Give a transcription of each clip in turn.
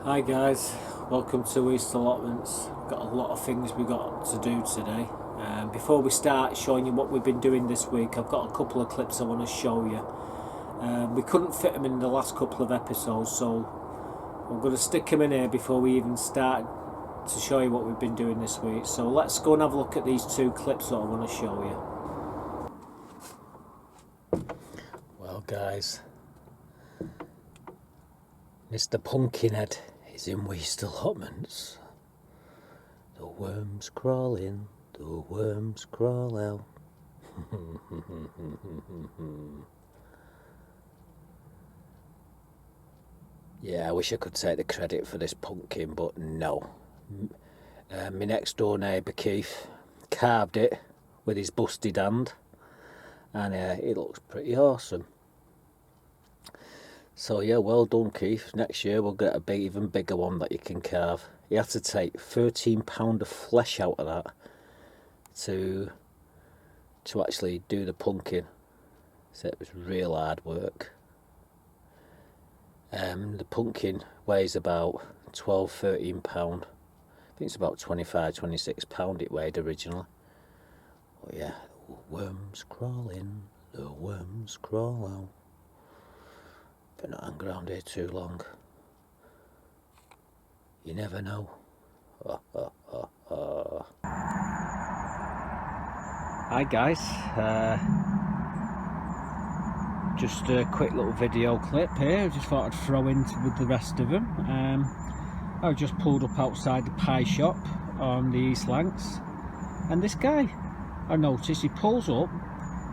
Hi guys, welcome to Weaste Allotments. Got a lot of things we got to do today. Before we start showing you what we've been doing this week, I've got a couple of clips I want to show you. We couldn't fit them in the last couple of episodes, so I'm going to stick them in here before we even start to show you what we've been doing this week. So let's go and have a look at these two clips that I want to show you. Well guys, Mr. Pumpkinhead is in Weaste Allotments. The worms crawl in, the worms crawl out. Yeah, I wish I could take the credit for this pumpkin, but no. My next door neighbour Keith carved it with his busted hand, and it looks pretty awesome. So yeah, well done Keith. Next year we'll get a even bigger one that you can carve. You have to take 13 pounds of flesh out of that to actually do the pumpkin. So it was real hard work. The pumpkin weighs about 12-13 pounds. I think it's about 25-26 pounds it weighed originally. Oh yeah, the worms crawl in, the worms crawl out. Better not hang around here too long. You never know. Hi guys, just a quick little video clip here. I just thought I'd throw in with the rest of them. I just pulled up outside the pie shop on the East Lancs, and this guy, I noticed he pulls up.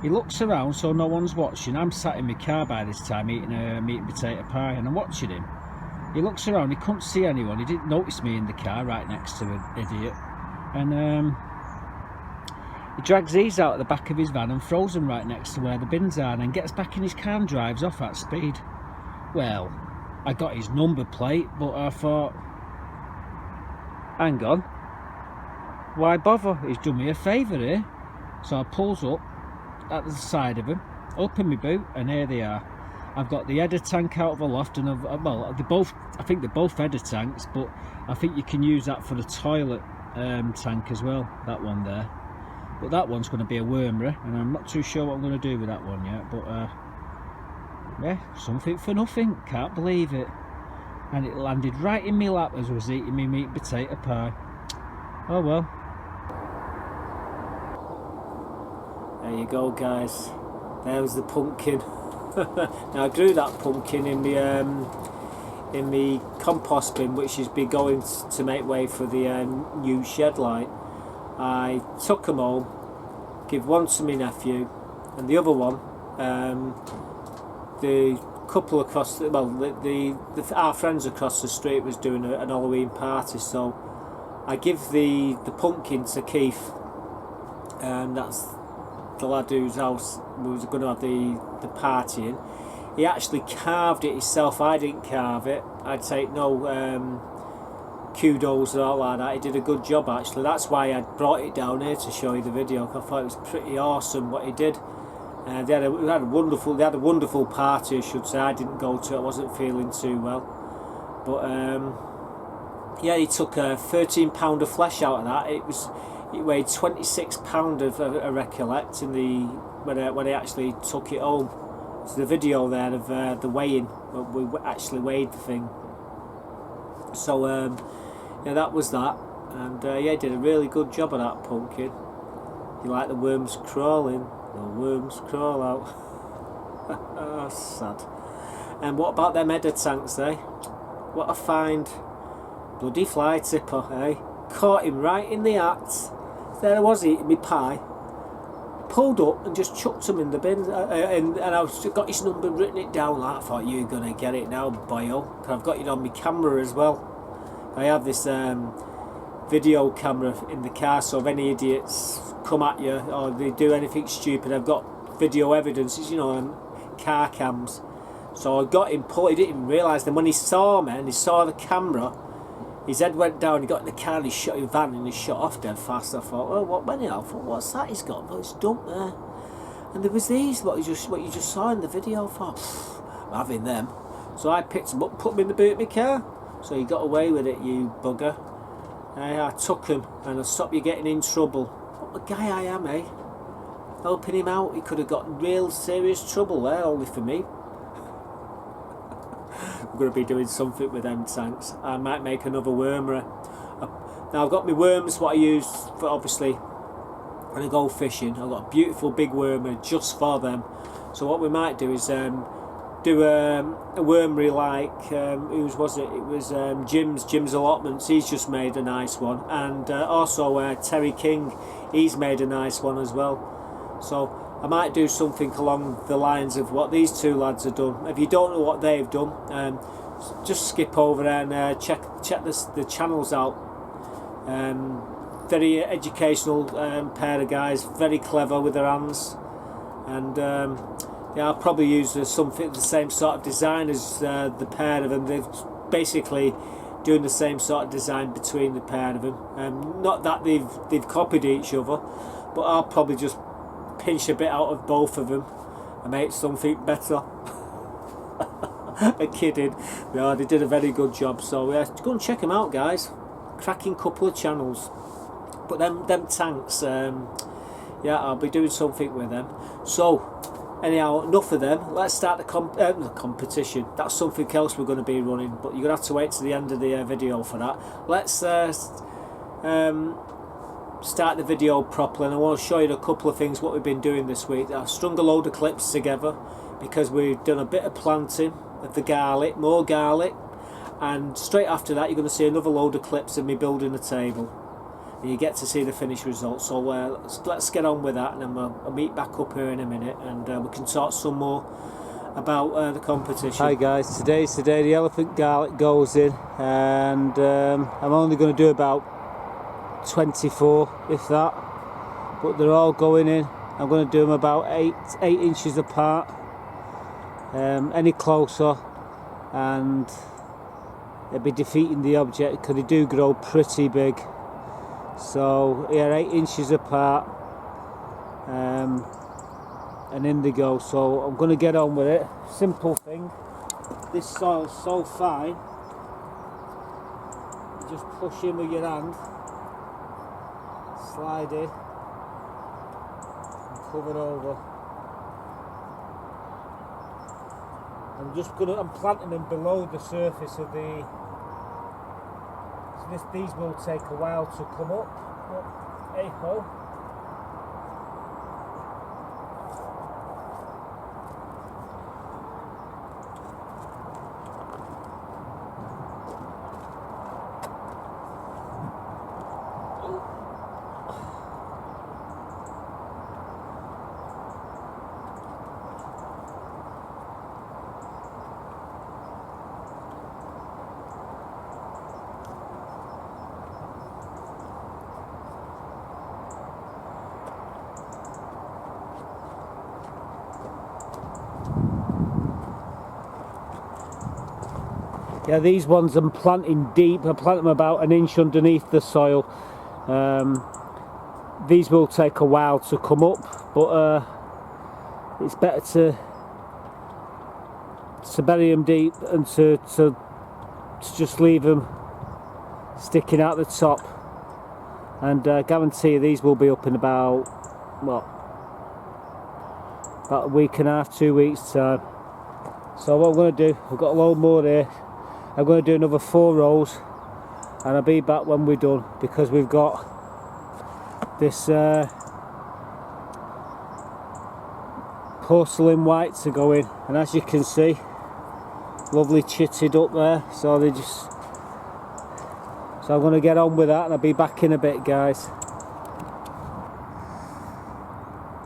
He looks around so no one's watching. I'm sat in my car by this time eating a meat and potato pie, and I'm watching him. He looks around, he couldn't see anyone. He didn't notice me in the car right next to an idiot. And he drags these out of the back of his van and throws them right next to where the bins are, and then gets back in his car and drives off at speed. Well, I got his number plate, but I thought, hang on, why bother? He's done me a favour here. So I pulls up at the side of him, open my boot, and here they are. I've got the header tank out of the loft, and well, I think they're both header tanks, but I think you can use that for the toilet tank as well, that one there. But that one's going to be a wormery, and I'm not too sure what I'm going to do with that one yet, but yeah, something for nothing, can't believe it. And it landed right in my lap as I was eating my meat and potato pie. Oh well. There you go guys, there was the pumpkin. Now I grew that pumpkin in the compost bin, which has been going to make way for the new shed light. I took them home, give one to my nephew, and the other one, the couple across the, well, our friends across the street was doing an Halloween party, so I give the pumpkin to Keith, and that's the lad whose house we was going to have the party in. He actually carved it himself. I didn't carve it. I'd take no kudos or all like that. He did a good job actually. That's why I brought it down here to show you the video. I thought it was pretty awesome what he did. They had a wonderful party, I should say. I didn't go to it. I wasn't feeling too well. But yeah, he took 13 pounds of flesh out of that. It weighed 26 pounds of I recollect in the when I actually took it home. So the video there of the weighing, we actually weighed the thing. So yeah, that was that, and yeah, he did a really good job of that pumpkin. You like the worms crawling, the worms crawl out. Oh, sad. And what about them header tanks, eh? What a find. Bloody fly tipper, eh? Caught him right in the act. There I was eating my pie, pulled up and just chucked him in the bin, and I got his number, written it down. Like, I thought, you're gonna get it now, boyo. I've got it on my camera as well. I have this video camera in the car, so if any idiots come at you or they do anything stupid, I've got video evidence, you know, on car cams. So I got him pulled. He didn't even realise. Then when he saw me and he saw the camera, his head went down, he got in the car and he shut his van and he shut off dead fast. I thought, oh, what went it? I thought, what's that he's got? Oh, it's dumped there. And there was these, what you just saw in the video. I thought, I'm having them. So I picked them up, put them in the boot of my car. So you got away with it, you bugger. I took him and I stopped you getting in trouble. What a guy I am, eh? Helping him out, he could have got real serious trouble there, only for me. I'm going to be doing something with them tanks. I might make another wormer. Now I've got my worms, what I use for, obviously, when I go fishing. I've got a beautiful big wormer just for them. So what we might do is do a wormery like, whose was it? It was Jim's Allotments. He's just made a nice one. And also Terry King, he's made a nice one as well. So I might do something along the lines of what these two lads have done. If you don't know what they've done, just skip over there and check the channels out. Very educational pair of guys, very clever with their hands, and yeah, I'll probably use something the same sort of design as the pair of them. They're basically doing the same sort of design between the pair of them. Not that they've copied each other, but I'll probably just pinch a bit out of both of them and make something better. I'm kidding. No, they did a very good job. So go and check them out, guys. Cracking couple of channels. But them tanks, yeah, I'll be doing something with them. So anyhow, enough of them. Let's start the competition. That's something else we're going to be running, but you're going to have to wait to the end of the video for that. Let's start the video properly, and I want to show you a couple of things what we've been doing this week. I've strung a load of clips together because we've done a bit of planting of the garlic, more garlic, and straight after that you're going to see another load of clips of me building a table, and you get to see the finished result. So let's get on with that, and then I'll meet back up here in a minute, and we can talk some more about the competition. Hi guys, today's the day the elephant garlic goes in, and I'm only going to do about 24, if that, but they're all going in. I'm going to do them about 8 inches apart. Any closer and it'll be defeating the object, because they do grow pretty big. So yeah, 8 inches apart, and in they go. So I'm going to get on with it. Simple thing. This soil's so fine, you just push in with your hand, slide in and cover over. I'm planting them below the surface of the, so these will take a while to come up, but hey ho. Yeah, these ones I'm planting deep. I plant them about an inch underneath the soil. These will take a while to come up, but it's better to bury them deep and to just leave them sticking out the top. And I guarantee you these will be up in about, what, about a week and a half, 2 weeks time. So what I'm going to do, I've got a load more here. I'm going to do another 4 rows, and I'll be back when we're done, because we've got this porcelain white to go in, and as you can see, lovely chitted up there. So I'm going to get on with that, and I'll be back in a bit, guys.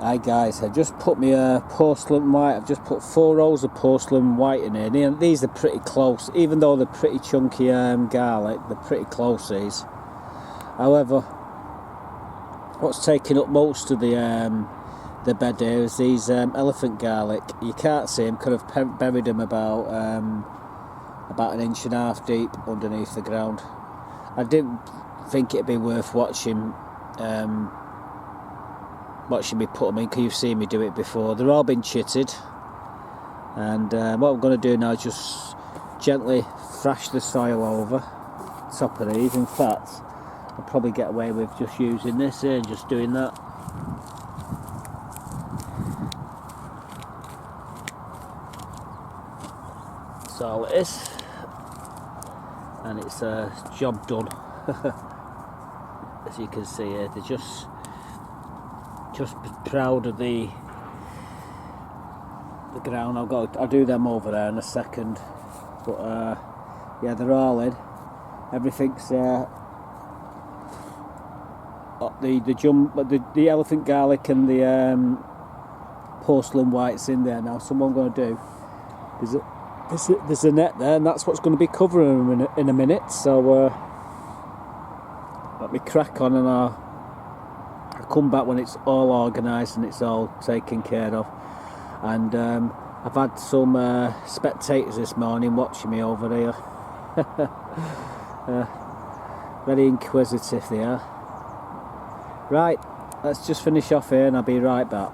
Hi guys, I just put my porcelain white. I've just put 4 rows of porcelain white in here. These are pretty close, even though they're pretty chunky garlic. They're pretty close, these. However, what's taking up most of the bed here is these elephant garlic. You can't see them because I've buried them about an inch and a half deep underneath the ground. I didn't think it'd be worth watching me put them in, because you've seen me do it before. They're all been chitted, and what I'm going to do now is just gently thrash the soil over top of these. In fact, I'll probably get away with just using this here and just doing that. That's all it is, and it's a job done. As you can see here, they're just proud of the ground. I'll do them over there in a second, but yeah, they're all in. Everything's the elephant garlic and the porcelain white's in there now. So what I'm going to do is there's a net there, and that's what's going to be covering them in a minute. So let me crack on, and I'll come back when it's all organised and it's all taken care of. And I've had some spectators this morning watching me over here. Very inquisitive they are. Right, let's just finish off here and I'll be right back.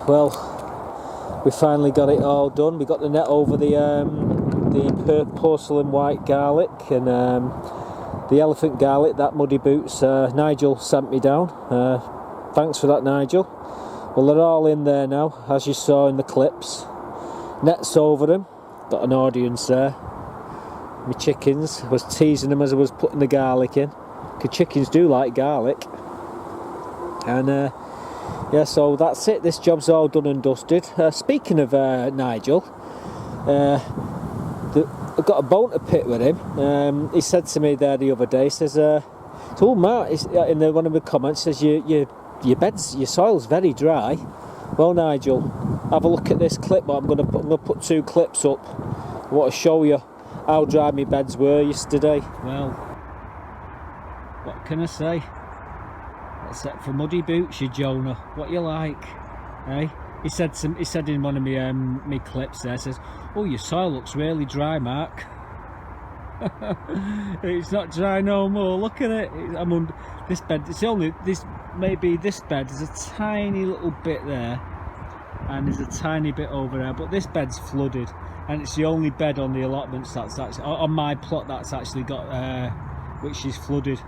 Well, we finally got it all done. We got the net over the porcelain white garlic and the elephant garlic, that muddy boots. Nigel sent me down. Thanks for that, Nigel. Well, they're all in there now, as you saw in the clips. Net's over them. Got an audience there. My chickens, I was teasing them as I was putting the garlic in, because chickens do like garlic. And yeah, so that's it. This job's all done and dusted. Speaking of Nigel, I've got a bone to pick with him. He said to me there the other day, he says, "Oh, Mark," in one of the comments, says, your beds, your soil's very dry." Well, Nigel, have a look at this clip. I'm going to put 2 clips up. I want to show you how dry my beds were yesterday. Well, what can I say? Except for muddy boots, you Jonah. What you like, eh? He said in one of me clips there, says, "Oh, your soil looks really dry, Mark." It's not dry no more. Look at it. I'm on this bed. It's only this. Maybe this bed. There's a tiny little bit there, and there's a tiny bit over there. But this bed's flooded, and it's the only bed on the allotments that's actually on my plot that's actually got which is flooded.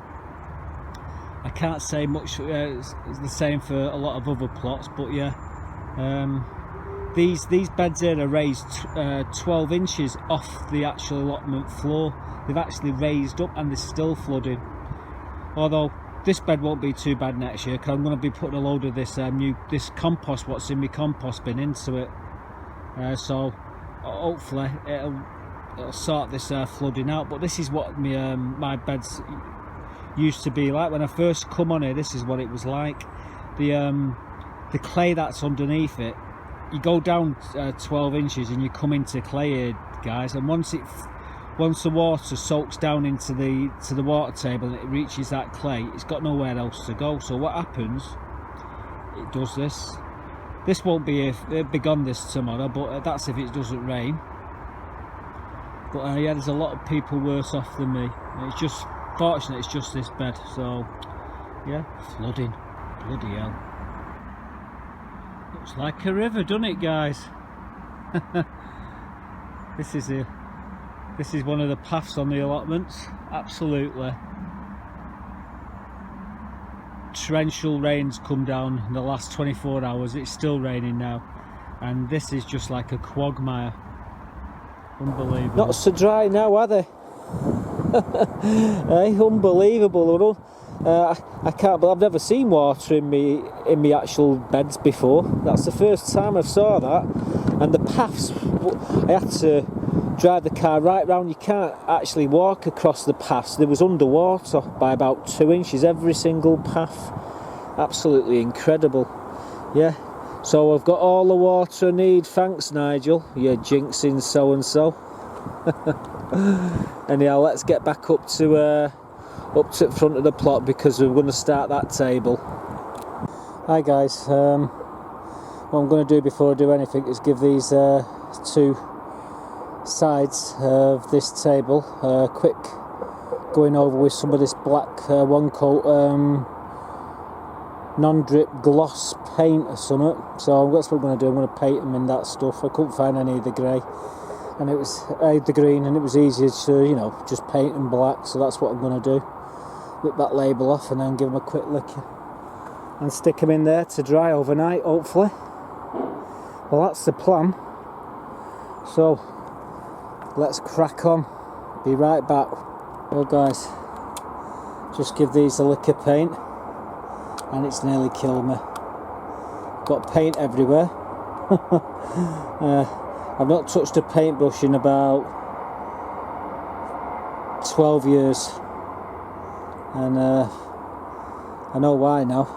I can't say much. It's the same for a lot of other plots, but yeah. These beds here are raised 12 inches off the actual allotment floor. They've actually raised up and they're still flooding. Although this bed won't be too bad next year, because I'm going to be putting a load of this this compost, what's in my compost bin, into it. So hopefully it'll sort this flooding out. But this is what my beds used to be like when I first come on here. This is what it was like. The clay that's underneath it, you go down 12 inches and you come into clay here, guys, and once the water soaks down into the water table and it reaches that clay, it's got nowhere else to go. So what happens, it does this won't be gone this tomorrow, but that's if it doesn't rain. But yeah, there's a lot of people worse off than me. It's just fortunate it's just this bed. So yeah, flooding, bloody hell. Looks like a river, doesn't it, guys? This is one of the paths on the allotments. Absolutely. Torrential rains come down in the last 24 hours. It's still raining now, and this is just like a quagmire. Unbelievable. Not so dry now, are they? Hey, unbelievable. I can't believe I've never seen water in me actual beds before. That's the first time I saw that. And the paths, I had to drive the car right round. You can't actually walk across the paths. There was underwater by about 2 inches every single path. Absolutely incredible. Yeah, so I've got all the water I need. Thanks, Nigel. You're jinxing so and so. Anyhow, let's get back up to the front of the plot, because we're going to start that table. Hi guys, what I'm going to do before I do anything is give these 2 sides of this table a quick going over with some of this black one coat non-drip gloss paint or something. So that's what I'm going to do. I'm going to paint them in that stuff. I couldn't find any of the grey. and I had the green, and it was easier to, you know, just paint them black. So that's what I'm going to do. Rip that label off and then give them a quick lick and stick them in there to dry overnight, hopefully. Well, that's the plan. So let's crack on. Be right back. Well guys, just give these a lick of paint and it's nearly killed me. Got paint everywhere. I've not touched a paintbrush in about 12 years, and I know why now.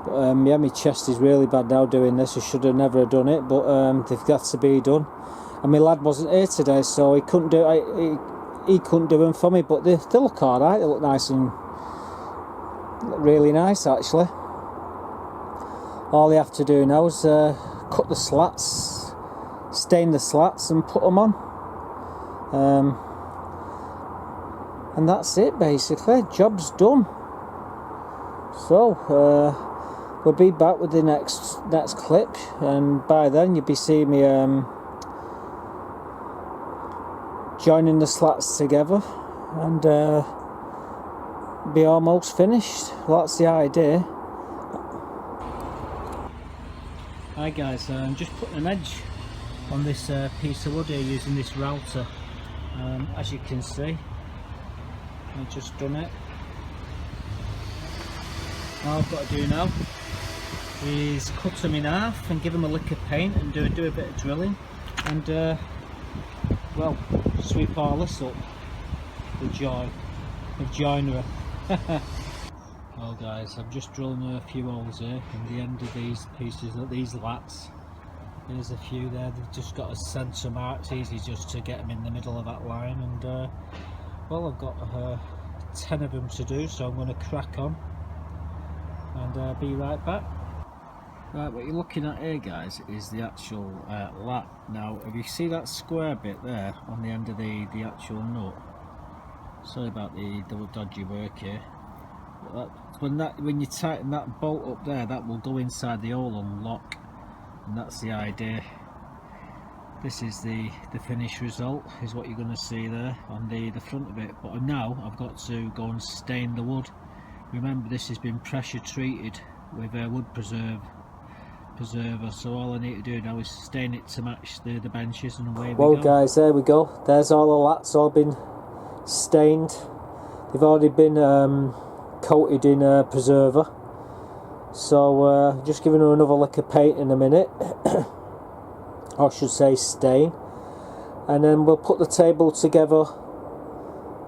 But yeah, my chest is really bad now doing this. I should have never done it, but they've got to be done. And my lad wasn't here today, so he couldn't do he couldn't do them for me. But they look alright. They look nice and look really nice actually. All they have to do now is cut the slats, stain the slats and put them on. And that's it basically, job's done. So we'll be back with the next clip, and by then you'll be seeing me joining the slats together and be almost finished. Well, that's the idea. Hi guys, I'm just putting an edge on this piece of wood here using this router. As you can see, I've just done it. All I've got to do now is cut them in half and give them a lick of paint and do a bit of drilling and well, sweep all this up with joinery. Well guys, I'm just drilling a few holes here in the end of these pieces, these lats. There's a few there, they've just got a centre mark. It's easy just to get them in the middle of that line, and well, I've got 10 of them to do, so I'm going to crack on and be right back. Right, what you're looking at here guys is the actual lat. Now if you see that square bit there on the end of the actual nut, sorry about the dodgy work here, when you tighten that bolt up there, that will go inside the hole and lock, and that's the idea. This is the finished result, is what you're going to see there on the front of it. But now I've got to go and stain the wood. Remember, this has been pressure treated with a wood preserver, so all I need to do now is stain it to match the benches, and away we go. Well guys, there we go. There's all the lats all been stained. They've already been coated in preserver, so just giving her another lick of paint in a minute. Or I should say stain, and then we'll put the table together.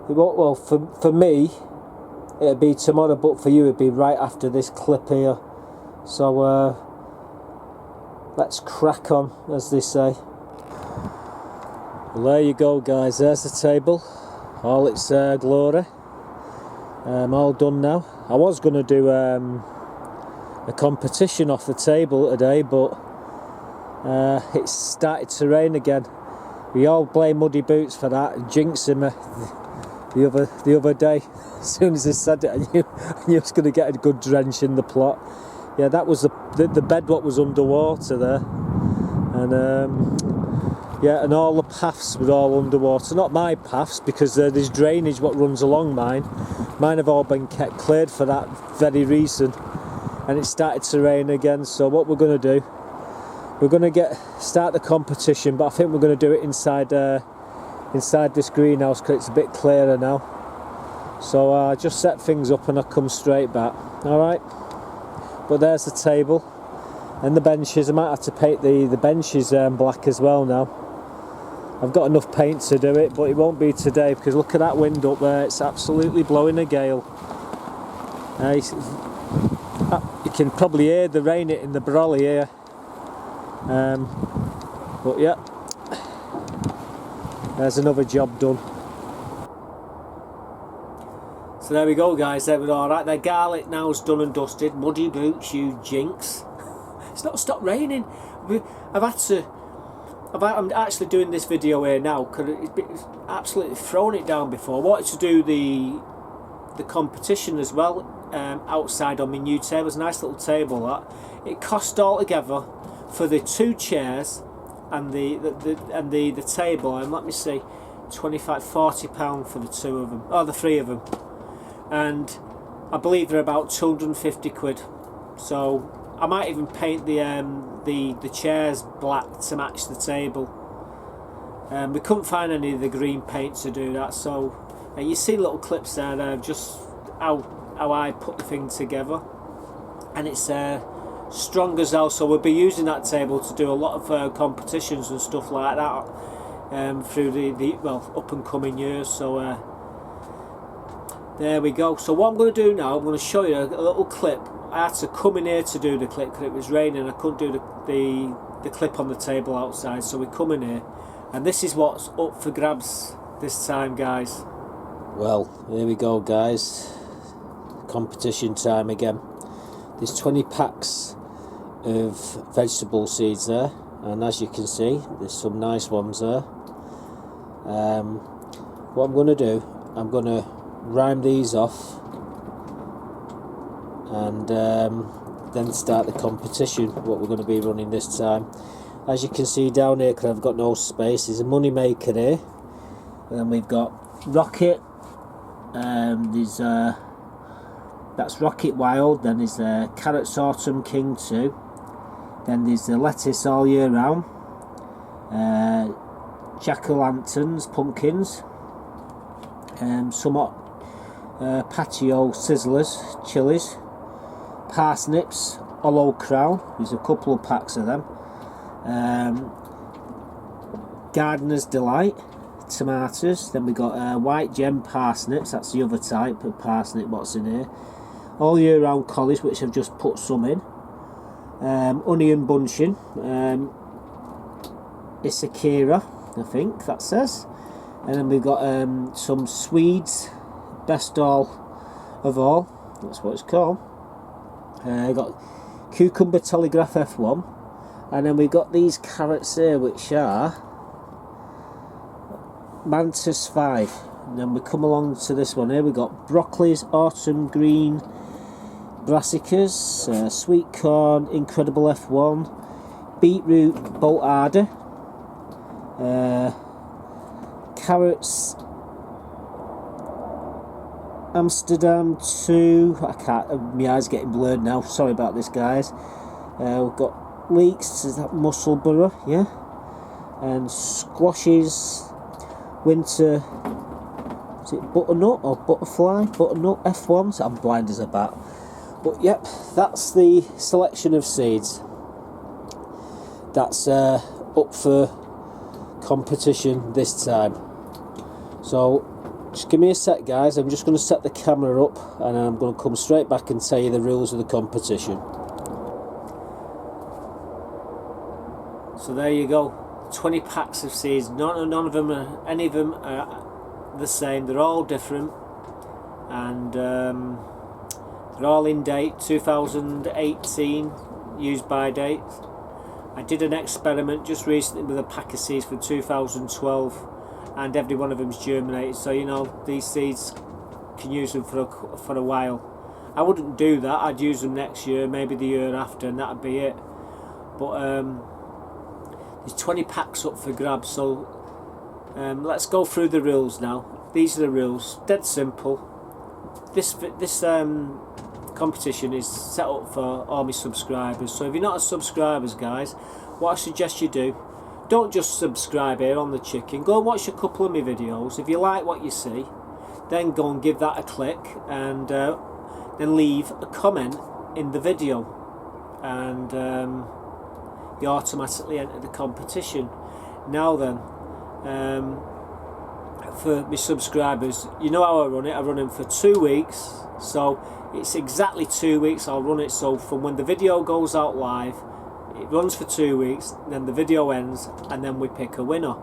It won't, well, for me it'll be tomorrow, but for you it'll be right after this clip here. So let's crack on, as they say. Well, there you go guys, there's the table, all its glory. All done now. I was going to do a competition off the table today, but it started to rain again. We all blame Muddy Boots for that, jinxing me the other day. As soon as I said it, I knew I was going to get a good drench in the plot. Yeah, that was the bed what was underwater there, and yeah, and all the paths were all underwater. Not my paths, because there's drainage what runs along mine. Mine have all been kept cleared for that very reason, and it started to rain again. So what we're going to do, we're going to start the competition, but I think we're going to do it inside this greenhouse because it's a bit clearer now. So just set things up and I'll come straight back. Alright, but there's the table and the benches. I might have to paint the benches black as well now. I've got enough paint to do it, but it won't be today because look at that wind up there, it's absolutely blowing a gale. You can probably hear the rain in the brolly here. But yeah, there's another job done. So there we go guys, there we go. Alright, the garlic now's done and dusted. Muddy Boots, you jinx. It's not stopped raining. I'm actually doing this video here now because it's absolutely thrown it down before. I wanted to do the competition as well outside on my new table. It's a nice little table that. It cost altogether for the 2 chairs and the table, and let me see, 25, 40 pound for the two of them, or the three of them, and I believe they're about 250 quid. So I might even paint the chairs black to match the table. We couldn't find any of the green paint to do that, so you see little clips there of just how I put the thing together, and it's strong as hell. So we'll be using that table to do a lot of competitions and stuff like that through the up and coming years. So there we go. So what I'm going to do now, I'm going to show you a little clip. I had to come in here to do the clip because it was raining. I couldn't do the clip on the table outside, so we come in here, and this is what's up for grabs this time, guys. Well, here we go, guys. Competition time again. There's 20 packs of vegetable seeds there, and as you can see, there's some nice ones there. What I'm going to do, I'm going to rhyme these off and then start the competition, what we're going to be running this time. As you can see down here, because I've got no space, there's a money maker here, and then we've got Rocket, there's that's Rocket Wild, then there's Carrots Autumn King 2, then there's the Lettuce All Year Round, Jack-o'-lanterns, pumpkins, some patio sizzlers, chilies, parsnips, Hollow Crown, there's a couple of packs of them, Gardener's Delight, tomatoes, then we got white gem parsnips, that's the other type of parsnip what's in here, all year round collies, which I've just put some in, onion bunching, Isakira, I think that says, and then we've got some Swedes, best all of all, that's what it's called. Got Cucumber Telegraph F1, and then we've got these carrots here, which are Mantis 5, and then we come along to this one here, we've got Broccoli's Autumn Green Brassicas, Sweet Corn Incredible F1, Beetroot Bolt Harder, Carrots Amsterdam 2, I can't, my eyes getting blurred now, sorry about this, guys. We've got Leeks, is that Musselborough, yeah, and Squashes Winter, is it Butternut or Butterfly? Butternut F1, so I'm blind as a bat. But yep, that's the selection of seeds that's up for competition this time. So just give me a sec, guys, I'm just going to set the camera up and I'm going to come straight back and tell you the rules of the competition. So there you go, 20 packs of seeds, none of them are, any of them are the same, they're all different, and they're all in date, 2018 used by date. I did an experiment just recently with a pack of seeds from 2012, and every one of them's germinated, so you know these seeds can use them for a while. I wouldn't do that, I'd use them next year, maybe the year after, and that'd be it. But there's 20 packs up for grabs, so let's go through the rules now. These are the rules, dead simple. This competition is set up for all my subscribers, so if you're not a subscriber, guys, what I suggest you do, don't just subscribe here on the chicken, go and watch a couple of my videos. If you like what you see, then go and give that a click, and then leave a comment in the video, and you automatically enter the competition. Now then, for my subscribers, you know how I run it. I run them for 2 weeks, so it's exactly 2 weeks I'll run it. So from when the video goes out live, it runs for 2 weeks, then the video ends, and then we pick a winner.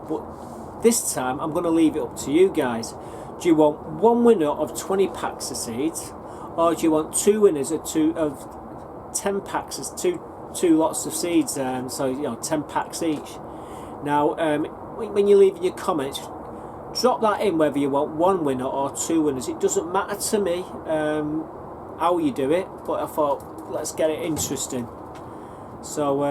But this time I'm going to leave it up to you guys. Do you want one winner of 20 packs of seeds, or do you want two winners of 10 packs of two lots of seeds, so you know, 10 packs each? Now when you leave your comments, drop that in whether you want one winner or two winners. It doesn't matter to me how you do it, but I thought let's get it interesting. So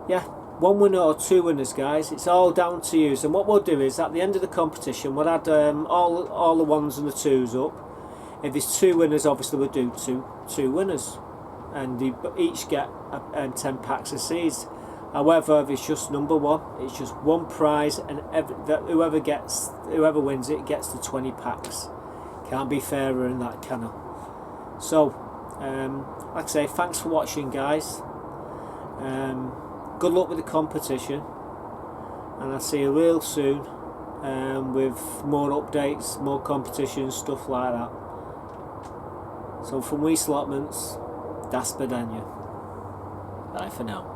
yeah, one winner or two winners, guys. It's all down to you. And what we'll do is at the end of the competition we'll add all the ones and the twos up. If there's two winners, obviously we'll do two winners, and they each get 10 packs of seeds. However, if it's just number one, it's just one prize, and whoever wins it gets the 20 packs. Can't be fairer than that, can I? So, like I say, thanks for watching, guys. Good luck with the competition, and I'll see you real soon with more updates, more competitions, stuff like that. So from Weaste Allotments, das Bedania. Bye for now.